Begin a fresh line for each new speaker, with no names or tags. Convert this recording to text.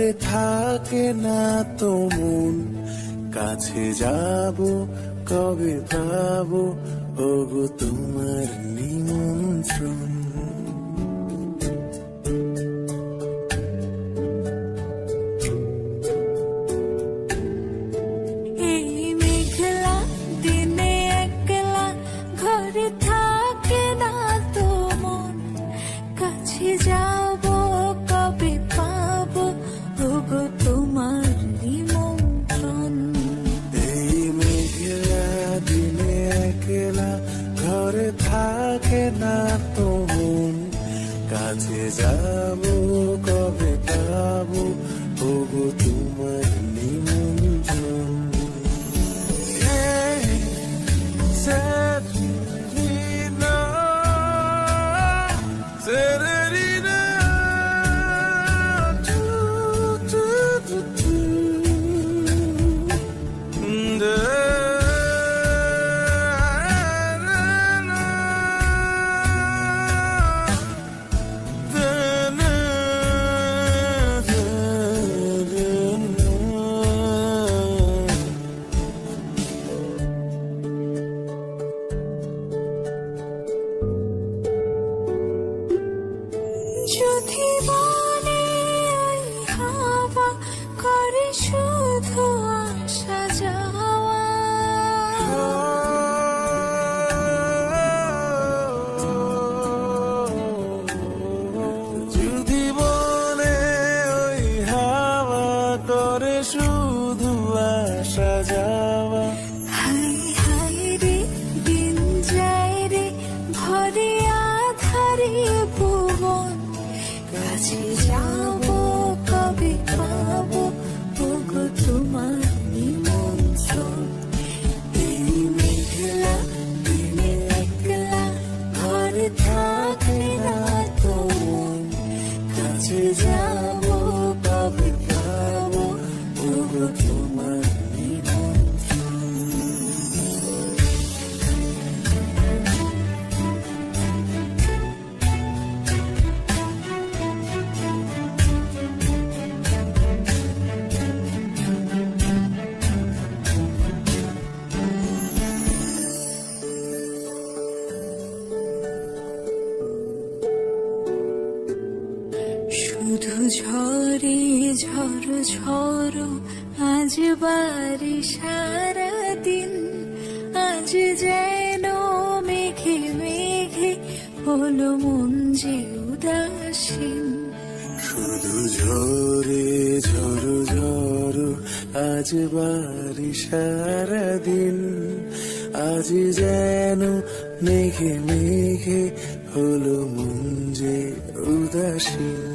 ঘরে থাকে না তো মন, কাছে যাব কবে পাবো ওগো তোমার নিমন্ত্রণ।
এই মেঘলা দিনে একলা ঘরে থাকে না তো মন, কাছে যাব কবে পাবো ওগো তোমার নিমন্ত্রণ।
এই মেঘলা দিনে একলা ঘরে থাকে না তো মন, কাছে যাব কবে পাবো ওগো তোমার নিমন্ত্রণ। Serena, Serena, do, do, do, do. Da, na, na, da, na, da, da, na.
যদি বনে ওই হাওয়া করে শুধু আসা যাওয়া,
যদি বনে ওই হাওয়া করে শুধু আসা যাওয়া,
হাই হাই রে দিন যায় রে ভরে আধারে ভুবন, কাছে যাব কবে পাবো ওগো তোমার নিমন্ত্রণ। এই মেঘলা দিনে একলা ঘরে থাকে না তো মন, কাছে যাব কবে পাবো ওগো তোমার নিমন্ত্রণ। শুধু ঝরে ঝড়ো ঝড়ো আজ বাড়ি সারাদিন, আজ যেন মেঘে মেঘে হলো মন যে উদাসীন।
শুধু ঝরে ঝড়ো ঝড়ো আজ বাড়ি সারাদিন, আজ যেন মেঘে মেঘে হলো মন যে উদাসীন।